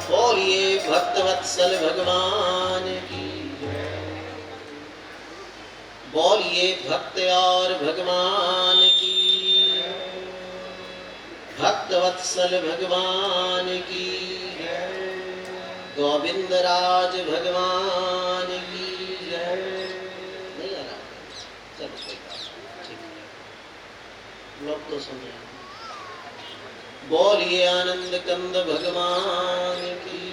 बोलिए भक्तवत्सल भगवान की। बोलिए भक्त और भगवान की। भक्तवत्सल भगवान की। गोविंद राज भगवान की। नहीं आ रहा, चलो कोई बात ठीक है, लोग तो समझ। बोलिए आनंद कंद भगवान की।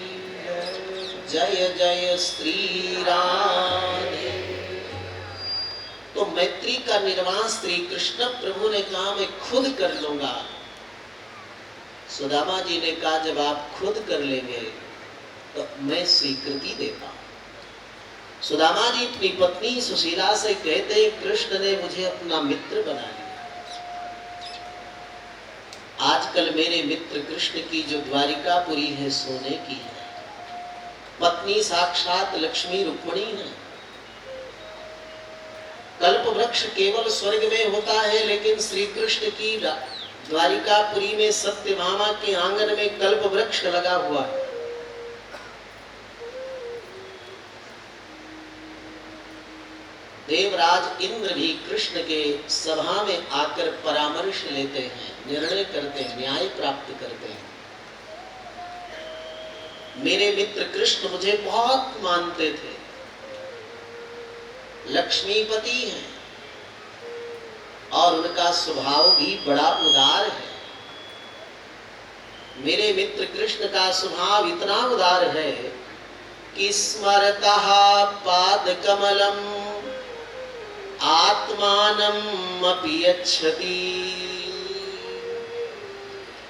जय जय श्री राधे। तो मैत्री का निर्वाह श्री कृष्ण प्रभु ने कहा मैं खुद कर लूंगा। सुदामा जी ने कहा जब आप खुद कर लेंगे तो मैं स्वीकृति देता हूं। सुदामा जी अपनी पत्नी सुशीला से कहते कृष्ण ने मुझे अपना मित्र बना लिया। आजकल मेरे मित्र कृष्ण की जो द्वारिकापुरी है सोने की है। पत्नी साक्षात लक्ष्मी रुक्मिणी है। कल्प वृक्ष केवल स्वर्ग में होता है, लेकिन श्री कृष्ण की द्वारिकापुरी में सत्यभामा के आंगन में कल्प वृक्ष लगा हुआ है। देवराज इंद्र भी कृष्ण के सभा में आकर परामर्श लेते हैं, निर्णय करते हैं, न्याय प्राप्त करते हैं। मेरे मित्र कृष्ण मुझे बहुत मानते थे, लक्ष्मीपति हैं और उनका स्वभाव भी बड़ा उदार है। मेरे मित्र कृष्ण का स्वभाव इतना उदार है कि स्मरतः पाद कमलम आत्मानम अपि यच्छति।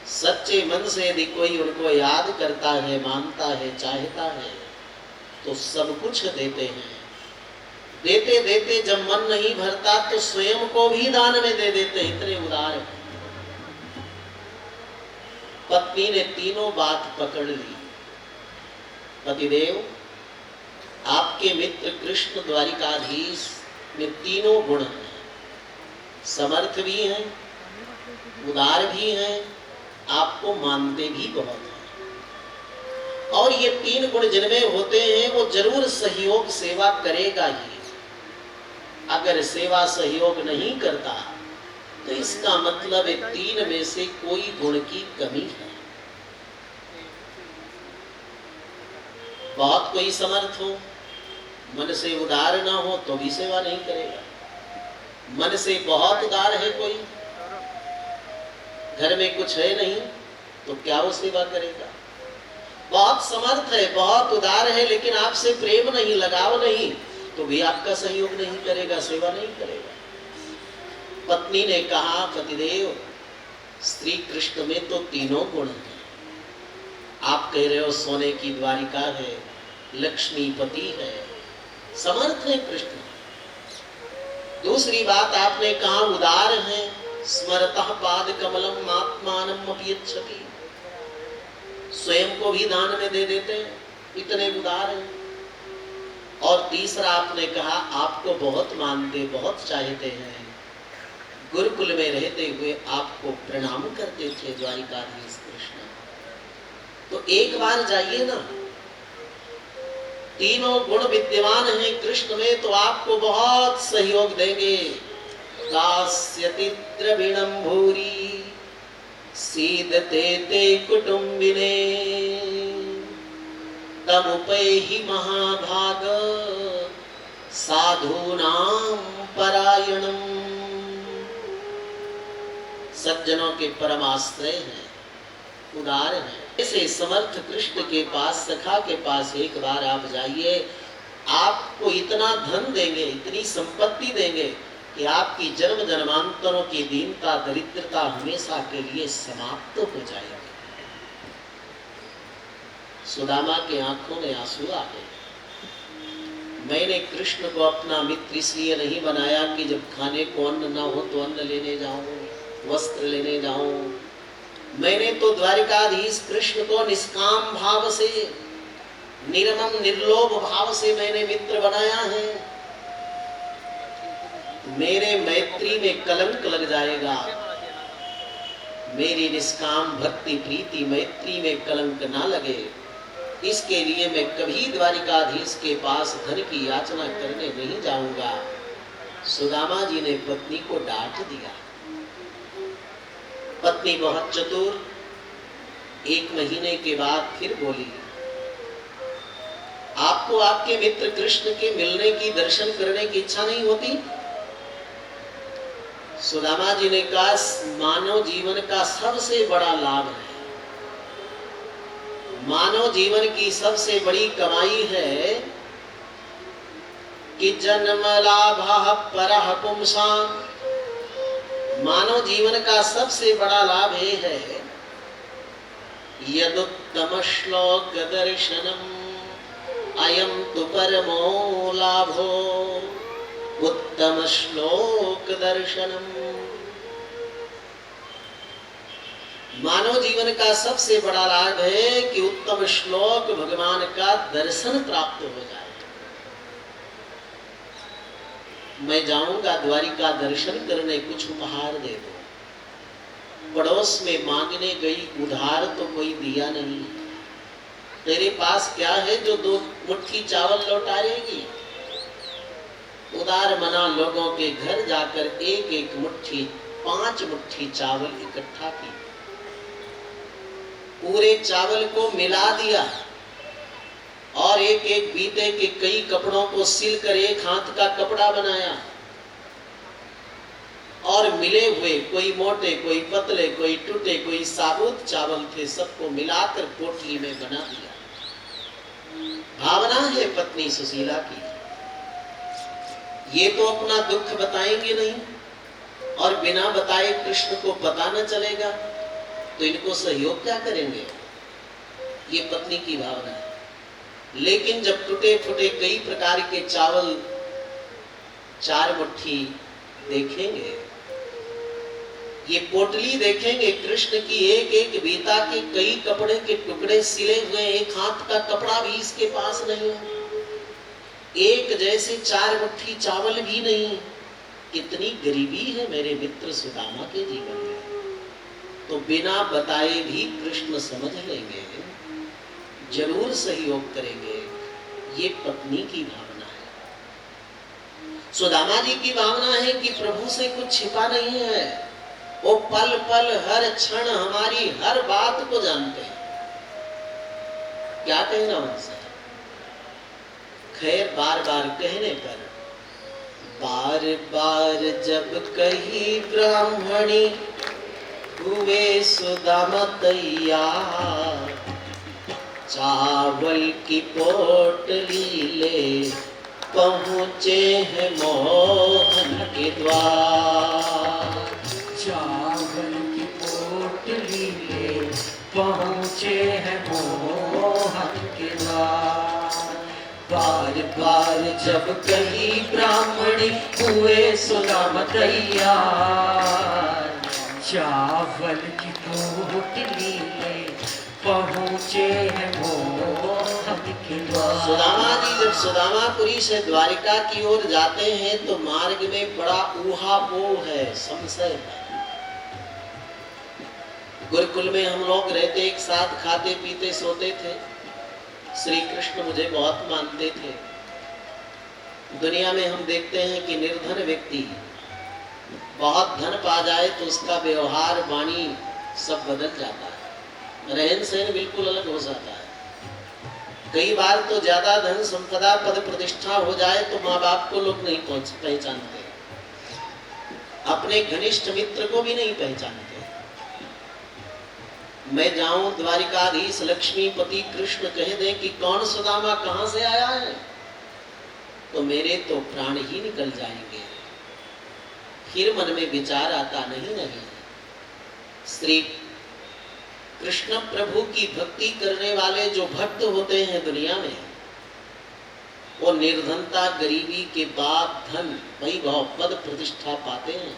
सच्चे मन से यदि कोई उनको याद करता है, मानता है, चाहता है तो सब कुछ देते हैं। देते देते जब मन नहीं भरता तो स्वयं को भी दान में दे देते, इतने उदार हैं। पत्नी ने तीनों बात पकड़ ली। पतिदेव, आपके मित्र कृष्ण द्वारिकाधीश में तीनों गुण हैं, समर्थ भी हैं, उदार भी हैं, आपको मानते भी बहुत हैं। और ये तीन गुण जिनमें होते हैं वो जरूर सहयोग सेवा करेगा ही। अगर सेवा सहयोग नहीं करता तो इसका मतलब है तीन में से कोई गुण की कमी है। बहुत कोई समर्थ हो, मन से उदार ना हो तो भी सेवा नहीं करेगा। मन से बहुत उदार है कोई, घर में कुछ है नहीं तो क्या वो सेवा करेगा। बहुत समर्थ है, बहुत उदार है, लेकिन आपसे प्रेम नहीं, लगाव नहीं, तो भी आपका सहयोग नहीं करेगा, सेवा नहीं करेगा। पत्नी ने कहा, पतिदेव, श्री कृष्ण में तो तीनों गुण हैं। आप कह रहे हो सोने की द्वारिका है, लक्ष्मीपति है, समर्थ है कृष्ण। दूसरी बात आपने कहा उदार है, स्मरतः पाद कमलम आत्मानम अपि यच्छति। स्वयं को भी दान में दे देते हैं, इतने उदार हैं। और तीसरा आपने कहा आपको बहुत मानते, बहुत चाहते हैं। गुरुकुल में रहते हुए आपको प्रणाम करते थे द्वारिकाधीश कृष्ण। तो एक बार जाइए ना, तीनों गुण विद्यमान हैं कृष्ण में, तो आपको बहुत सहयोग देंगे। दास्यति द्रविणं भूरि सीदते ते कुटुंबिने तमुपैहि महाभाग साधूनां परायणम। सज्जनों के परम आश्रय हैं, उदार हैं। ऐसे समर्थ कृष्ण के पास, सखा के पास एक बार आप जाइए, आपको इतना धन देंगे, इतनी संपत्ति देंगे कि आपकी जन्म जन्मांतरों की दीनता, दरिद्रता हमेशा के लिए समाप्त हो जाएगी। सुदामा के आंखों में आंसू आ गए। मैंने कृष्ण को अपना मित्र इसलिए नहीं बनाया कि जब खाने को अन्न ना हो तो अन्न लेने जाऊं, वस्त्र लेने जाऊं। मैंने तो द्वारिकाधीश कृष्ण को निष्काम भाव से, निर्मम निर्लोभ भाव से मैंने मित्र बनाया है। मेरे मैत्री में कलंक लग जाएगा, मेरी निष्काम भक्ति प्रीति मैत्री में कलंक ना लगे, इसके लिए मैं कभी द्वारिकाधीश के पास धन की याचना करने नहीं जाऊंगा। सुदामा जी ने पत्नी को डांट दिया। पत्नी बहुत चतुर, 1 महीने के बाद फिर बोली, आपको आपके मित्र कृष्ण के मिलने की, दर्शन करने की इच्छा नहीं होती? सुदामा जी ने कहा, मानव जीवन का सबसे बड़ा लाभ है, मानव जीवन की सबसे बड़ी कमाई है कि जन्म लाभः परः पुंसाम्। मानव जीवन का सबसे बड़ा लाभ ये है, यदुत्तम श्लोक दर्शनम अयम तु परमो लाभो, उत्तम श्लोक दर्शनम। मानव जीवन का सबसे बड़ा लाभ है कि उत्तम श्लोक, भगवान का दर्शन प्राप्त हो जाए। मैं जाऊंगा द्वारिका दर्शन करने, कुछ उपहार दे दो। पड़ोस में मांगने गई, उधार तो कोई दिया नहीं। तेरे पास क्या है जो 2 मुट्ठी चावल लौटाएगी? उदार मना लोगों के घर जाकर एक एक मुट्ठी 5 मुट्ठी चावल इकट्ठा की, पूरे चावल को मिला दिया और एक एक बीते के कई कपड़ों को सिलकर एक हाथ का कपड़ा बनाया और मिले हुए, कोई मोटे, कोई पतले, कोई टूटे, कोई साबुत चावल थे, सबको मिलाकर पोटली में बना दिया। भावना है पत्नी सुशीला की। ये तो अपना दुख बताएंगे नहीं और बिना बताए कृष्ण को पता न चलेगा तो इनको सहयोग क्या करेंगे? ये पत्नी की भावना है। लेकिन जब टूटे फूटे कई प्रकार के चावल 4 मुट्ठी देखेंगे, ये पोटली देखेंगे कृष्ण की, एक एक बीता के कई कपड़े के टुकड़े सिले हुए, एक हाथ का कपड़ा भी इसके पास नहीं है, एक जैसे 4 मुट्ठी चावल भी नहीं। कितनी गरीबी है मेरे मित्र सुदामा के जीवन में। तो बिना बताए भी कृष्ण समझ लेंगे, जरूर सहयोग करेंगे। ये पत्नी की भावना है। सुदामा जी की भावना है कि प्रभु से कुछ छिपा नहीं है, वो पल पल हर क्षण हमारी हर बात को जानते हैं। क्या कहना उनसे? खैर बार बार कहने पर, बार बार जब कही ब्राह्मणी हुए सुदामा तैयार, चावल की पोटली ले पहुँचे हैं मोहन के द्वार। चावल की पोटली ले पहुँचे हैं मोहन के द्वार। बार बार जब कही ब्राह्मणी हुए सुदामा तैयार, चावल की पोटली ले पहुँचे हैं मोहन के द्वार। सुदामा जी जब सुदामापुरी से द्वारिका की ओर जाते हैं तो मार्ग में बड़ा ऊहापोह है, संशय है। गुरुकुल में हम लोग रहते, एक साथ खाते पीते सोते थे। श्री कृष्ण मुझे बहुत मानते थे। दुनिया में हम देखते हैं कि निर्धन व्यक्ति बहुत धन पा जाए तो उसका व्यवहार, वाणी सब बदल जाता है, रहन सहन बिल्कुल अलग हो जाता है। कई बार तो ज्यादा धन संपदा, पद प्रतिष्ठा हो जाए तो माँ बाप को लोग नहीं पहचानते, अपने घनिष्ठ मित्र को भी नहीं पहचानते। मैं जाऊं द्वारिकाधीश लक्ष्मीपति कृष्ण कह दे कि कौन सुदामा, कहां से आया है, तो मेरे तो प्राण ही निकल जाएंगे। फिर मन में विचार आता नहीं। श्री कृष्ण प्रभु की भक्ति करने वाले जो भक्त होते हैं दुनिया में, वो निर्धनता, गरीबी के बाद धन, वैभव, पद प्रतिष्ठा पाते हैं।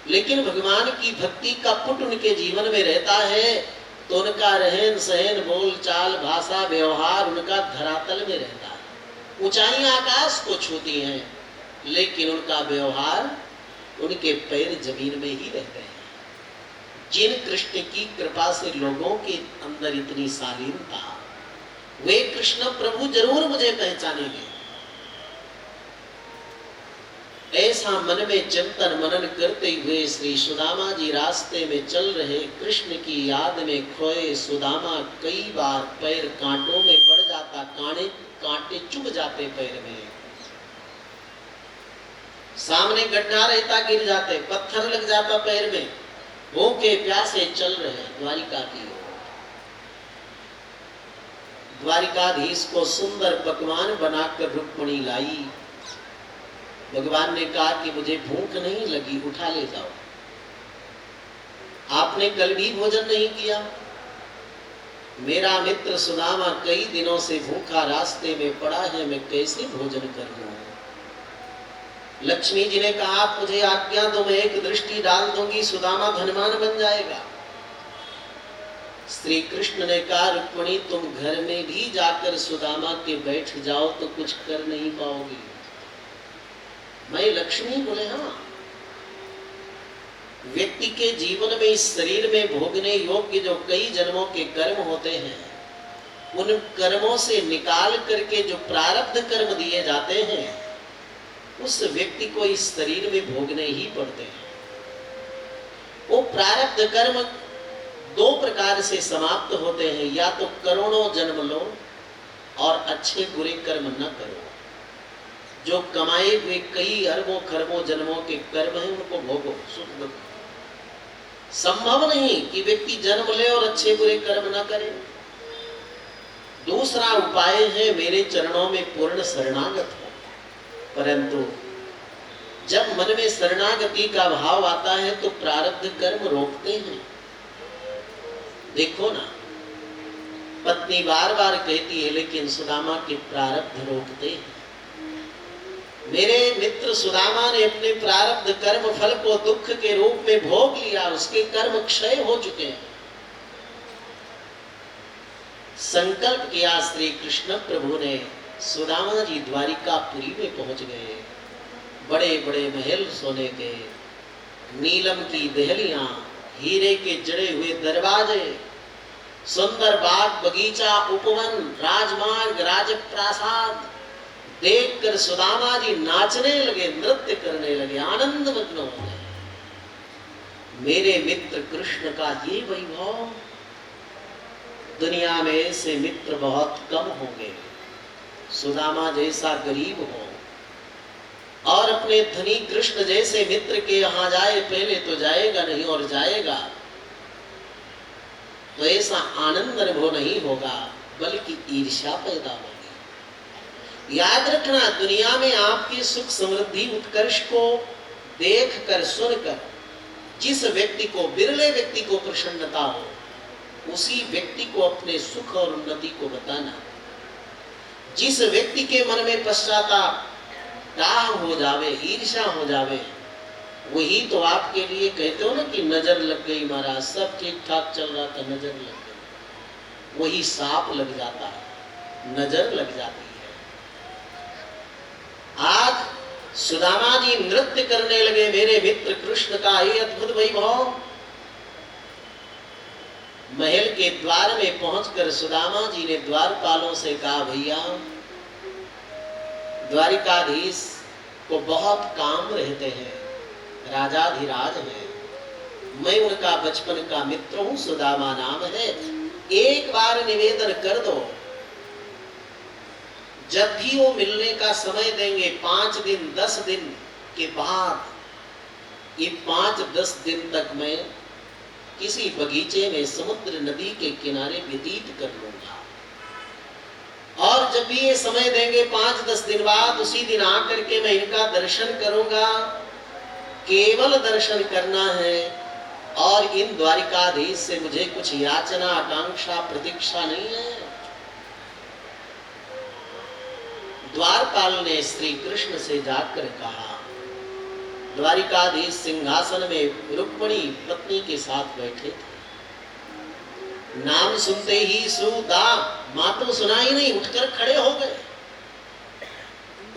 लेकिन भगवान की भक्ति का पुट उनके जीवन में रहता है तो उनका रहन सहन, बोल चाल, भाषा, व्यवहार उनका धरातल में रहता है। ऊंचाइयां आकाश को छूती हैं लेकिन उनका व्यवहार, उनके पैर जमीन में ही रहते हैं। जिन कृष्ण की कृपा से लोगों के अंदर इतनी शालीनता, वे कृष्ण प्रभु जरूर मुझे पहचानेंगे। ऐसा मन में चिंतन मनन करते हुए श्री सुदामा जी रास्ते में चल रहे। कृष्ण की याद में खोए सुदामा कई बार पैर कांटों में पड़ जाता, कांटे चुभ जाते पैर में, सामने गड्ढा रहता गिर जाते, पत्थर लग जाता पैर में। भूखे प्यासे चल रहे द्वारिका की ओर। द्वारिकाधीश को सुंदर पकवान बनाकर रुक्मिणी लाई। भगवान ने कहा कि मुझे भूख नहीं लगी, उठा ले जाओ। आपने कल भी भोजन नहीं किया। मेरा मित्र सुदामा कई दिनों से भूखा रास्ते में पड़ा है, मैं कैसे भोजन कर लूं? लक्ष्मी जी ने कहा, आप मुझे आज्ञा दो, मैं एक दृष्टि डाल दूंगी, सुदामा धनवान बन जाएगा। श्री कृष्ण ने कहा, रुक्मिणी तुम घर में भी जाकर सुदामा के बैठ जाओ तो कुछ कर नहीं पाओगी। मैं लक्ष्मी बोले, हाँ व्यक्ति के जीवन में इस शरीर में भोगने योग्य जो कई जन्मों के कर्म होते हैं, उन कर्मों से निकाल करके जो प्रारब्ध कर्म दिए जाते हैं, उस व्यक्ति को इस शरीर में भोगने ही पड़ते हैं। वो प्रारब्ध कर्म दो प्रकार से समाप्त होते हैं, या तो करोड़ों जन्म लो और अच्छे बुरे कर्म न करो। जो कमाए हुए कई अरबों खरबों जन्मों के कर्म हैं, उनको भोगो, सुख दुख। संभव नहीं कि व्यक्ति जन्म ले और अच्छे बुरे कर्म न करे। दूसरा उपाय है मेरे चरणों में पूर्ण शरणागत हो। परंतु जब मन में शरणागति का भाव आता है तो प्रारब्ध कर्म रोकते हैं। देखो ना, पत्नी बार बार कहती है लेकिन सुदामा के प्रारब्ध रोकते हैं। मेरे मित्र सुदामा ने अपने प्रारब्ध कर्म फल को दुख के रूप में भोग लिया, उसके कर्म क्षय हो चुके हैं। संकल्प किया श्री कृष्ण प्रभु ने, सुदामा जी द्वारिकापुरी में पहुंच गए। बड़े बड़े महल सोने के, नीलम की दहलियां, हीरे के जड़े हुए दरवाजे, सुंदर बाग बगीचा, उपवन, राजमार्ग, राजप्रासाद देखकर सुदामा जी नाचने लगे, नृत्य करने लगे, आनंद मग्न हो गए। मेरे मित्र कृष्ण का ये वैभव, दुनिया में ऐसे मित्र बहुत कम होंगे। सुदामा जैसा गरीब हो और अपने धनी कृष्ण जैसे मित्र के यहाँ जाए, पहले तो जाएगा नहीं और जाएगा तो ऐसा आनंद अनुभव नहीं होगा, बल्कि ईर्ष्या पैदा होगी। याद रखना, दुनिया में आपकी सुख समृद्धि उत्कर्ष को देखकर सुनकर जिस व्यक्ति को, बिरले व्यक्ति को प्रसन्नता हो, उसी व्यक्ति को अपने सुख और उन्नति को बताना। जिस व्यक्ति के मन में पश्चाताप, दाह हो जावे, ईर्ष्या हो जावे, वही तो आपके लिए कहते हो ना कि नजर लग गई महाराज, सब ठीक ठाक चल रहा था, नजर लग गई। वही साप लग जाता है, नजर लग जाती है। आज सुदामा जी नृत्य करने लगे, मेरे मित्र कृष्ण का ये अद्भुत वैभव। महल के द्वार में पहुंचकर सुदामा जी ने द्वारपालों से कहा, भैया द्वारिकाधीश को बहुत काम रहते हैं, राजाधिराज है, मैं उनका बचपन का मित्र हूं, सुदामा नाम है, एक बार निवेदन कर दो, जब भी वो मिलने का समय देंगे 5 दिन 10 दिन के बाद, ये 5-10 दिन तक मैं किसी बगीचे में समुद्र नदी के किनारे व्यतीत कर लूंगा, और जब भी ये समय देंगे 5-10 दिन बाद, उसी दिन आकर के मैं इनका दर्शन करूंगा। केवल दर्शन करना है, और इन द्वारिकाधीश से मुझे कुछ याचना, आकांक्षा, प्रतीक्षा नहीं है। द्वारपाल ने श्री कृष्ण से जाकर कहा, द्वारिकाधीश सिंहासन में रुक्मिणी पत्नी के साथ बैठे थे। नाम सुनते ही सुदा, मां तो सुनाई नहीं, उठकर खड़े हो गए।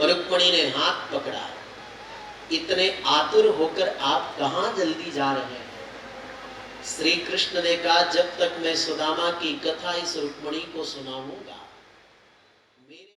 रुक्मिणी ने हाथ पकड़ा, इतने आतुर होकर आप कहां जल्दी जा रहे हैं? श्री कृष्ण ने कहा, जब तक मैं सुदामा की कथा इस रुक्मिणी को सुनाऊंगा,